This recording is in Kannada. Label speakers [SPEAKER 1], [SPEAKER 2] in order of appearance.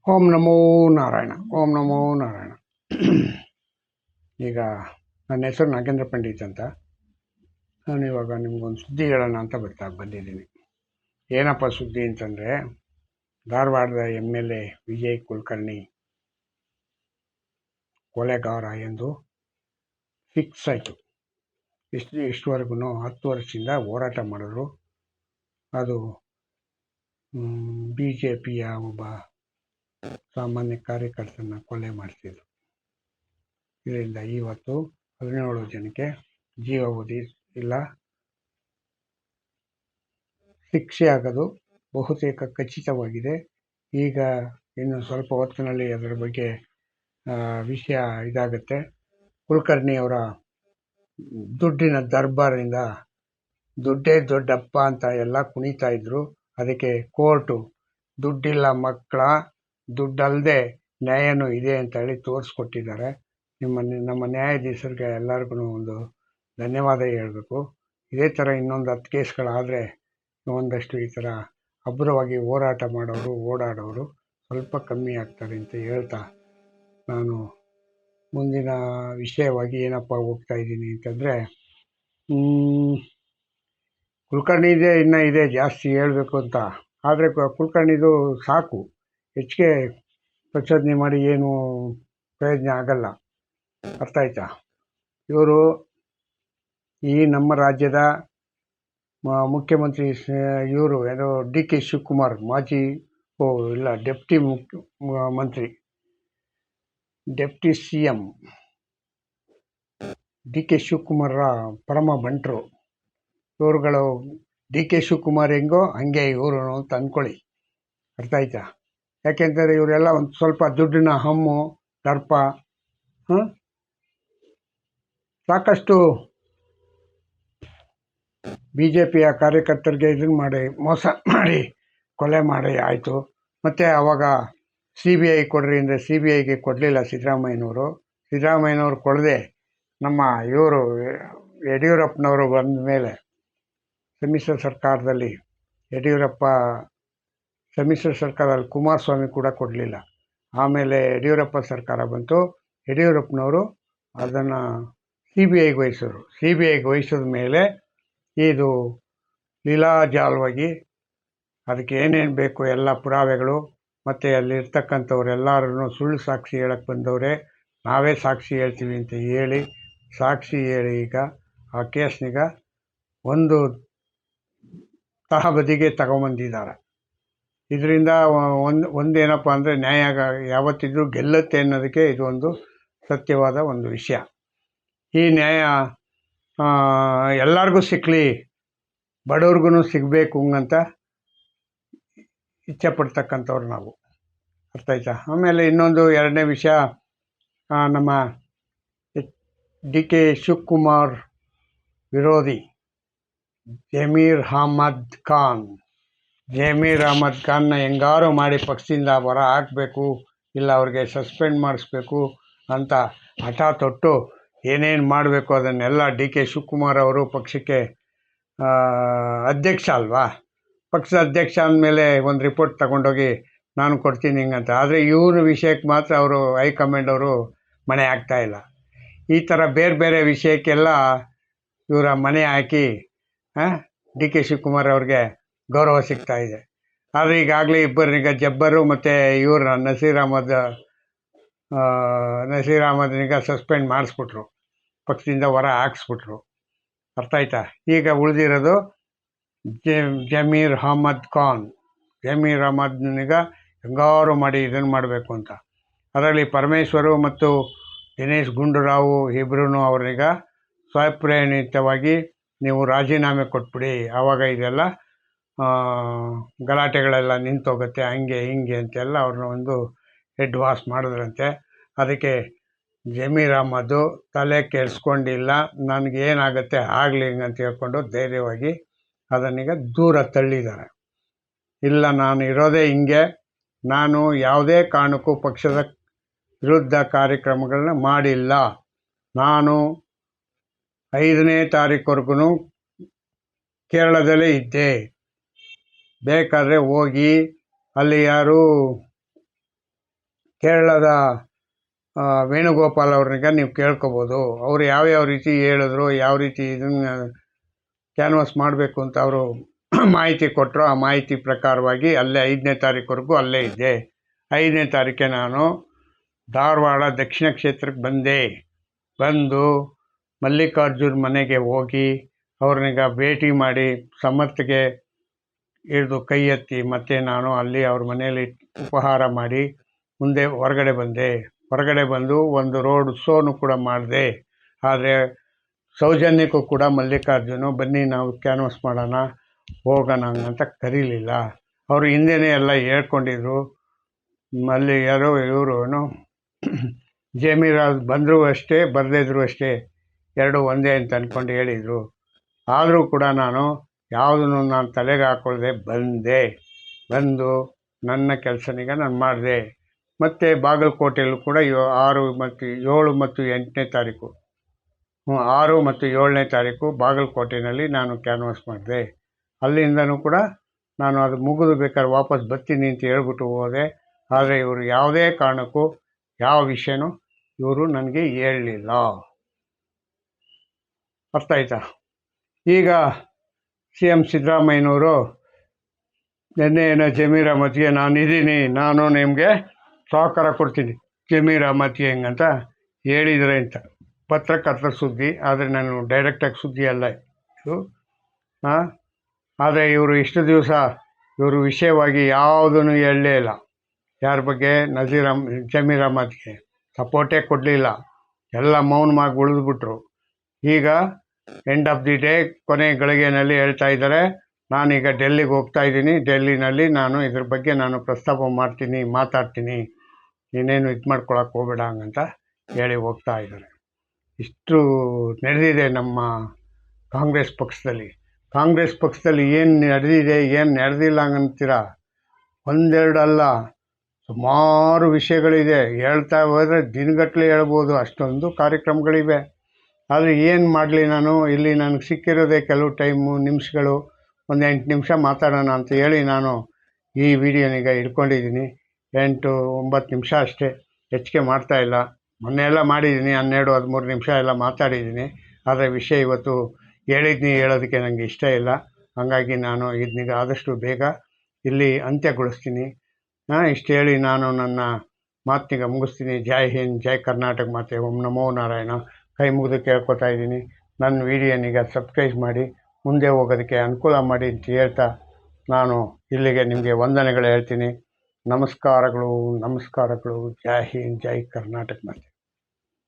[SPEAKER 1] ಓಂ ನಮೋ ನಾರಾಯಣ. ಓಂ ನಮೋ ನಾರಾಯಣ. ಈಗ ನನ್ನ ಹೆಸರು ನಾಗೇಂದ್ರ ಪಂಡಿತ್ ಅಂತ. ನಾನು ಇವಾಗ ನಿಮ್ಗೊಂದು ಸುದ್ದಿ ಹೇಳೋಣ ಅಂತ ಬಂದಿದ್ದೀನಿ. ಏನಪ್ಪ ಸುದ್ದಿ ಅಂತಂದರೆ, ಧಾರವಾಡದ MLA ವಿಜಯ್ ಕುಲಕರ್ಣಿ ಕೊಲೆಗಾರ ಎಂದು ಫಿಕ್ಸ್ ಆಯಿತು. ಇಷ್ಟುವರೆಗೂ 10 ವರ್ಷದಿಂದ ಹೋರಾಟ ಮಾಡಿದ್ರು. ಅದು BJPಯ ಒಬ್ಬ ಸಾಮಾನ್ಯ ಕಾರ್ಯಕರ್ತನ ಕೊಲೆ ಮಾಡಿಸಿದ್ರು. ಇದರಿಂದ ಇವತ್ತು 17 ಜನಕ್ಕೆ ಜೀವಾವಧಿ ಇಲ್ಲ ಶಿಕ್ಷೆ ಆಗೋದು ಬಹುತೇಕ ಖಚಿತವಾಗಿದೆ. ಈಗ ಇನ್ನು ಸ್ವಲ್ಪ ಹೊತ್ತಿನಲ್ಲಿ ಅದರ ಬಗ್ಗೆ ವಿಷಯ ಇದಾಗುತ್ತೆ. ಕುಲಕರ್ಣಿಯವರ ದುಡ್ಡಿನ ದರ್ಬಾರಿಂದ ದುಡ್ಡೇ ದೊಡ್ಡಪ್ಪ ಅಂತ ಎಲ್ಲ ಕುಣಿತಾ ಇದ್ರು. ಅದಕ್ಕೆ ಕೋರ್ಟು ದುಡ್ಡಿಲ್ಲ ಮಕ್ಕಳ, ದುಡ್ಡಲ್ಲದೆ ನ್ಯಾಯನೂ ಇದೆ ಅಂತ ಹೇಳಿ ತೋರಿಸ್ಕೊಟ್ಟಿದ್ದಾರೆ. ನಮ್ಮ ನ್ಯಾಯಾಧೀಶರಿಗೆ ಎಲ್ಲರಿಗೂ ಒಂದು ಧನ್ಯವಾದ ಹೇಳಬೇಕು. ಇದೇ ಥರ ಇನ್ನೊಂದು 10 ಕೇಸ್ಗಳಾದರೆ ಒಂದಷ್ಟು ಈ ಥರ ಹಗುರವಾಗಿ ಹೋರಾಟ ಮಾಡೋರು, ಓಡಾಡೋರು ಸ್ವಲ್ಪ ಕಮ್ಮಿ ಆಗ್ತಾರೆ ಅಂತ ಹೇಳ್ತಾ, ನಾನು ಮುಂದಿನ ವಿಷಯವಾಗಿ ಏನಪ್ಪ ಹೋಗ್ತಾ ಇದ್ದೀನಿ ಅಂತಂದರೆ, ಕುಲಕರ್ಣಿದೇ ಇನ್ನೂ ಇದೆ ಜಾಸ್ತಿ ಹೇಳಬೇಕು ಅಂತ. ಆದರೆ ಕುಲಕರ್ಣಿದು ಸಾಕು, ಹೆಚ್ಚಿಗೆ ಪ್ರಚೋದನೆ ಮಾಡಿ ಏನು ಪ್ರಯೋಜನ ಆಗಲ್ಲ. ಅರ್ಥ ಆಯ್ತಾ? ಇವರು ಈ ನಮ್ಮ ರಾಜ್ಯದ ಮುಖ್ಯಮಂತ್ರಿ ಇವರು ಏನೋ DK Shivakumar, deputy CM DK Shivakumar ಪರಮ ಬಂಟರು ಇವರುಗಳು. DK ಶಿವಕುಮಾರ್ ಹೆಂಗೋ ಹಂಗೆ ಇವರು ಅಂತ ಅಂದ್ಕೊಳ್ಳಿ. ಅರ್ಥ ಆಯ್ತಾ? ಯಾಕೆಂದರೆ ಇವರೆಲ್ಲ ಒಂದು ಸ್ವಲ್ಪ ದುಡ್ಡಿನ ಹಮ್ಮು, ದರ್ಪ, ಸಾಕಷ್ಟು BJPಯ ಕಾರ್ಯಕರ್ತರಿಗೆ ಇದನ್ನು ಮಾಡಿ ಮೋಸ ಮಾಡಿ ಕೊಲೆ ಮಾಡಿ ಆಯಿತು. ಮತ್ತು ಆವಾಗ CBI ಕೊಡ್ರಿ ಅಂದರೆ CBIಗೆ ಕೊಡಲಿಲ್ಲ ಸಿದ್ದರಾಮಯ್ಯನವರು ಕೊಡದೆ ನಮ್ಮ ಇವರು ಯಡಿಯೂರಪ್ಪನವರು ಬಂದ ಮೇಲೆ ಸಮ್ಮಿಶ್ರ ಸರ್ಕಾರದಲ್ಲಿ ಕುಮಾರಸ್ವಾಮಿ ಕೂಡ ಕೊಡಲಿಲ್ಲ. ಆಮೇಲೆ ಯಡಿಯೂರಪ್ಪ ಸರ್ಕಾರ ಬಂತು. ಯಡಿಯೂರಪ್ಪನವರು ಅದನ್ನು CBIಗೆ ವಹಿಸಿದ್ರು. CBIಗೆ ವಹಿಸಿದ ಮೇಲೆ ಇದು ಲೀಲಾಜಾಲವಾಗಿ ಅದಕ್ಕೆ ಏನೇನು ಬೇಕು ಎಲ್ಲ ಪುರಾವೆಗಳು, ಮತ್ತು ಅಲ್ಲಿರ್ತಕ್ಕಂಥವ್ರೆಲ್ಲರೂ ಸುಳ್ಳು ಸಾಕ್ಷಿ ಹೇಳಕ್ಕೆ ಬಂದವರೇ, ನಾವೇ ಸಾಕ್ಷಿ ಹೇಳ್ತೀವಿ ಅಂತ ಹೇಳಿ ಈಗ ಆ ಕೇಸ್ನೀಗ ಒಂದು ತಹಬದಿಗೆ ತಗೊಂಬಂದಿದ್ದಾರೆ. ಇದರಿಂದ ಒಂದೇನಪ್ಪ ಅಂದರೆ, ನ್ಯಾಯ ಯಾವತ್ತಿದ್ರೂ ಗೆಲ್ಲುತ್ತೆ ಅನ್ನೋದಕ್ಕೆ ಇದು ಒಂದು ಸತ್ಯವಾದ ಒಂದು ವಿಷಯ. ಈ ನ್ಯಾಯ ಎಲ್ಲರಿಗೂ ಸಿಕ್ಕಲಿ, ಬಡವ್ರಿಗೂ ಸಿಗಬೇಕು ಅಂತ ಇಚ್ಛೆ ಪಡ್ತಕ್ಕಂಥವ್ರು ನಾವು. ಅರ್ಥ ಆಯ್ತಾ? ಆಮೇಲೆ ಇನ್ನೊಂದು ಎರಡನೇ ವಿಷಯ, ನಮ್ಮ DK ಶಿವಕುಮಾರ್ ವಿರೋಧಿ ಜಮೀರ್ ಅಹಮದ್ ಖಾನ್ನ ಹೆಂಗಾರು ಮಾಡಿ ಪಕ್ಷದಿಂದ ಹೊರ ಹಾಕಬೇಕು, ಇಲ್ಲ ಅವ್ರಿಗೆ ಸಸ್ಪೆಂಡ್ ಮಾಡಿಸ್ಬೇಕು ಅಂತ ಹಠ ತೊಟ್ಟು ಏನೇನು ಮಾಡಬೇಕು ಅದನ್ನೆಲ್ಲ DK ಶಿವಕುಮಾರ್ ಅವರು ಪಕ್ಷಕ್ಕೆ ಅಧ್ಯಕ್ಷ ಅಲ್ವಾ, ಪಕ್ಷದ ಅಧ್ಯಕ್ಷ ಅಂದಮೇಲೆ ಒಂದು ರಿಪೋರ್ಟ್ ತಗೊಂಡೋಗಿ ನಾನು ಕೊಡ್ತೀನಿ ಹಿಂಗಂತ. ಆದರೆ ಇವ್ರ ವಿಷಯಕ್ಕೆ ಮಾತ್ರ ಅವರು ಹೈಕಮಾಂಡ್ ಅವರು ಮಣೆ ಹಾಕ್ತಾಯಿಲ್ಲ. ಈ ಥರ ಬೇರೆ ಬೇರೆ ವಿಷಯಕ್ಕೆಲ್ಲ ಇವರ ಮನೆ ಹಾಕಿ DK ಶಿವಕುಮಾರ್ ಅವ್ರಿಗೆ ಗೌರವ ಸಿಗ್ತಾ ಇದೆ. ಆದರೆ ಈಗಾಗಲೇ ಇಬ್ಬರನಿಗ ಜಬ್ಬರು ಮತ್ತು ಇವ್ರ ನಸೀರ್ ಅಹಮದ್ನಿಗ ಸಸ್ಪೆಂಡ್ ಮಾಡಿಸ್ಬಿಟ್ರು, ಪಕ್ಷದಿಂದ ಹೊರ ಹಾಕ್ಸ್ಬಿಟ್ರು. ಅರ್ಥ ಆಯ್ತಾ? ಈಗ ಉಳಿದಿರೋದು ಜಮೀರ್ ಅಹಮದ್ನಿಗ ಹೆಂಗಾರು ಮಾಡಿ ಇದನ್ನು ಮಾಡಬೇಕು ಅಂತ. ಅದರಲ್ಲಿ ಪರಮೇಶ್ವರು ಮತ್ತು ದಿನೇಶ್ ಗುಂಡೂರಾವ್ ಇಬ್ಬರೂ ಅವ್ರನ್ನೀಗ ಸ್ವಯಂಪ್ರೇರಿತವಾಗಿ ನೀವು ರಾಜೀನಾಮೆ ಕೊಟ್ಬಿಡಿ, ಆವಾಗ ಇದೆಲ್ಲ ಗಲಾಟೆಗಳೆಲ್ಲ ನಿಂತೋಗುತ್ತೆ, ಹಂಗೆ ಹಿಂಗೆ ಅಂತೆಲ್ಲ ಅವ್ರನ್ನ ಒಂದು ಹೆಡ್ ವಾಶ್ ಮಾಡಿದ್ರಂತೆ. ಅದಕ್ಕೆ ಜಮೀರ್ ಅಹಮದ್ ತಲೆ ಕೆಡಿಸ್ಕೊಂಡಿಲ್ಲ, ನನಗೇನಾಗುತ್ತೆ ಆಗಲಿ ಅಂತ ಹೇಳ್ಕೊಂಡು ಧೈರ್ಯವಾಗಿ ಅದನ್ನೀಗ ದೂರ ತಳ್ಳಿದ್ದಾರೆ. ಇಲ್ಲ, ನಾನು ಇರೋದೇ ಹಿಂಗೆ, ನಾನು ಯಾವುದೇ ಕಾರಣಕ್ಕೂ ಪಕ್ಷದ ವಿರುದ್ಧ ಕಾರ್ಯಕ್ರಮಗಳನ್ನ ಮಾಡಿಲ್ಲ, ನಾನು 5ನೇ ತಾರೀಕುವರೆಗೂ ಕೇರಳದಲ್ಲೇ ಇದ್ದೆ, ಬೇಕಾದರೆ ಹೋಗಿ ಅಲ್ಲಿ ಯಾರು ಕೇರಳದ ವೇಣುಗೋಪಾಲ್ ಅವ್ರನ್ನ ನೀವು ಕೇಳ್ಕೊಬೋದು. ಅವರು ಯಾವ್ಯಾವ ರೀತಿ ಹೇಳಿದ್ರು, ಯಾವ ರೀತಿ ಇದನ್ನು ಕ್ಯಾನ್ವಾಸ್ ಮಾಡಬೇಕು ಅಂತ ಅವರು ಮಾಹಿತಿ ಕೊಟ್ಟರು. ಆ ಮಾಹಿತಿ ಪ್ರಕಾರವಾಗಿ ಅಲ್ಲೇ 5ನೇ ತಾರೀಕುವರೆಗೂ ಅಲ್ಲೇ ಇದ್ದೆ. 5ನೇ ತಾರೀಕೆ ನಾನು ಧಾರವಾಡ ದಕ್ಷಿಣ ಕ್ಷೇತ್ರಕ್ಕೆ ಬಂದು ಮಲ್ಲಿಕಾರ್ಜುನ್ ಮನೆಗೆ ಹೋಗಿ ಅವ್ರನ್ನೀಗ ಭೇಟಿ ಮಾಡಿ ಸಮರ್ಥಗೆ ಹಿಡಿದು ಕೈ ಎತ್ತಿ ಮತ್ತೆ ನಾನು ಅಲ್ಲಿ ಅವ್ರ ಮನೆಯಲ್ಲಿ ಉಪಹಾರ ಮಾಡಿ ಮುಂದೆ ಹೊರಗಡೆ ಬಂದು ಒಂದು ರೋಡ್ ಶೋನು ಕೂಡ ಮಾಡಿದೆ. ಆದರೆ ಸೌಜನ್ಯಕ್ಕೂ ಕೂಡ ಮಲ್ಲಿಕಾರ್ಜುನು ಬನ್ನಿ ನಾವು ಕ್ಯಾನ್ವಾಸ್ ಮಾಡೋಣ ಹೋಗೋಣ ಅಂತ ಕರೀಲಿಲ್ಲ. ಅವರು ಹಿಂದೆನೇ ಎಲ್ಲ ಹೇಳ್ಕೊಂಡಿದ್ರು. ಯಾರೋ ಇವರು ಜಮೀರಾಜ್ ಬಂದರೂ ಅಷ್ಟೇ ಬರದಿದ್ರು ಅಷ್ಟೇ, ಎರಡು ಒಂದೇ ಅಂತ ಅಂದ್ಕೊಂಡು ಹೇಳಿದರು. ಆದರೂ ಕೂಡ ನಾನು ಯಾವುದನ್ನು ನಾನು ತಲೆಗೆ ಹಾಕ್ಕೊಳ್ಳದೆ ಬಂದು ನನ್ನ ಕೆಲಸನೀಗ ನಾನು ಮಾಡಿದೆ. ಮತ್ತು ಬಾಗಲಕೋಟೆಯಲ್ಲೂ ಕೂಡ 6 ಮತ್ತು 7 ಮತ್ತು 8ನೇ ತಾರೀಕು 6 ಮತ್ತು 7ನೇ ತಾರೀಕು ಬಾಗಲಕೋಟೆಯಲ್ಲಿ ನಾನು ಕ್ಯಾನ್ವಾಸ್ ಮಾಡಿದೆ. ಅಲ್ಲಿಂದನೂ ಕೂಡ ನಾನು ಅದು ಮುಗಿದು ಬೇಕಾದ್ರೆ ವಾಪಸ್ ಬರ್ತೀನಿ ಅಂತ ಹೇಳ್ಬಿಟ್ಟು ಹೋದೆ. ಆದರೆ ಇವರು ಯಾವುದೇ ಕಾರಣಕ್ಕೂ ಯಾವ ವಿಷಯನೂ ಇವರು ನನಗೆ ಹೇಳಲಿಲ್ಲ. ಅರ್ಥ ಆಯ್ತಾ? ಈಗ CM ಸಿದ್ದರಾಮಯ್ಯನವರು ನಿನ್ನೆ ಜಮೀರ್ ಅಹಮದ್ಗೆ ನಾನು ನಿಮಗೆ ಸಹಕಾರ ಕೊಡ್ತೀನಿ, ಜಮೀರ್ ಅಹಮದ್ಗೆ ಹೆಂಗಂತ ಹೇಳಿದರೆ ಅಂತ ಪತ್ರಕರ್ತರ ಸುದ್ದಿ. ಆದರೆ ನಾನು ಡೈರೆಕ್ಟಾಗಿ ಸುದ್ದಿ ಅಲ್ಲ ಇದು. ಆದರೆ ಇವರು ಇಷ್ಟು ದಿವಸ ಇವರು ವಿಷಯವಾಗಿ ಯಾವುದನ್ನು ಹೇಳಲೇ ಇಲ್ಲ. ಯಾರ ಬಗ್ಗೆ? ಜಮೀರ್ ಅಹಮದ್ಗೆ ಸಪೋರ್ಟೇ ಕೊಡಲಿಲ್ಲ. ಎಲ್ಲ ಮೌನವಾಗಿ ಉಳಿದ್ಬಿಟ್ರು. ಈಗ ಎಂಡ್ ಆಫ್ ದಿ ಡೇ ಕೊನೆ ಗಳಿಗೆಯಲ್ಲಿ ಹೇಳ್ತಾ ಇದ್ದಾರೆ, ನಾನೀಗ ಡೆಲ್ಲಿಗೆ ಹೋಗ್ತಾ ಇದ್ದೀನಿ, ಡೆಲ್ಲಿನಲ್ಲಿ ನಾನು ಇದ್ರ ಬಗ್ಗೆ ನಾನು ಪ್ರಸ್ತಾಪ ಮಾತಾಡ್ತೀನಿ, ನೀನೇನು ಇದು ಮಾಡ್ಕೊಳಕ್ಕೆ ಹೋಗಬೇಡ ಹಂಗಂತ ಹೇಳಿ ಹೋಗ್ತಾ ಇದ್ದಾರೆ. ಇಷ್ಟು ನಡೆದಿದೆ ನಮ್ಮ ಕಾಂಗ್ರೆಸ್ ಪಕ್ಷದಲ್ಲಿ. ಏನು ನಡೆದಿದೆ, ಏನು ನಡೆದಿಲ್ಲ ಹಂಗಂತೀರ? ಒಂದೆರಡು ಅಲ್ಲ, ಸುಮಾರು ವಿಷಯಗಳಿದೆ. ಹೇಳ್ತಾ ಹೋದರೆ ದಿನಗಟ್ಟಲೆ ಹೇಳ್ಬೋದು, ಅಷ್ಟೊಂದು ಕಾರ್ಯಕ್ರಮಗಳಿವೆ. ಆದರೆ ಏನು ಮಾಡಲಿ, ನಾನು ಇಲ್ಲಿ ನನಗೆ ಸಿಕ್ಕಿರೋದೇ ಕೆಲವು ನಿಮಿಷಗಳು, ಒಂದು 8 ನಿಮಿಷ ಮಾತಾಡೋಣ ಅಂತ ಹೇಳಿ ನಾನು ಈ ವಿಡಿಯೋನೀಗ ಇಟ್ಕೊಂಡಿದ್ದೀನಿ. 8-9 ನಿಮಿಷ ಅಷ್ಟೇ, ಹೆಚ್ಚಿಗೆ ಮಾಡ್ತಾಯಿಲ್ಲ. ಮೊನ್ನೆ ಎಲ್ಲ ಮಾಡಿದ್ದೀನಿ, 12-13 ನಿಮಿಷ ಎಲ್ಲ ಮಾತಾಡಿದ್ದೀನಿ. ಆದರೆ ವಿಷಯ ಇವತ್ತು ಹೇಳೋದಕ್ಕೆ ನನಗೆ ಇಷ್ಟ ಇಲ್ಲ. ಹಾಗಾಗಿ ನಾನು ಇದನ್ನೀಗ ಆದಷ್ಟು ಬೇಗ ಇಲ್ಲಿ ಅಂತ್ಯಗೊಳಿಸ್ತೀನಿ. ಇಷ್ಟು ಹೇಳಿ ನಾನು ನನ್ನ ಮಾತಿನೀಗ ಮುಗಿಸ್ತೀನಿ. ಜೈ ಹಿಂದ್, ಜೈ ಕರ್ನಾಟಕ ಮಾತೆ, ಓಂ ನಮೋ ನಾರಾಯಣ. ಕೈ ಮುಗಿದು ಕೇಳ್ಕೊತಾ ಇದ್ದೀನಿ, ನನ್ನ ವಿಡಿಯೋನೀಗ ಸಬ್ಸ್ಕ್ರೈಬ್ ಮಾಡಿ ಮುಂದೆ ಹೋಗೋದಕ್ಕೆ ಅನುಕೂಲ ಮಾಡಿ ಅಂತ ಹೇಳ್ತಾ ನಾನು ಇಲ್ಲಿಗೆ ನಿಮಗೆ ವಂದನೆಗಳು ಹೇಳ್ತೀನಿ. ನಮಸ್ಕಾರಗಳು. ಜೈ ಹಿಂದ್, ಜೈ ಕರ್ನಾಟಕ ಮಾತೆ.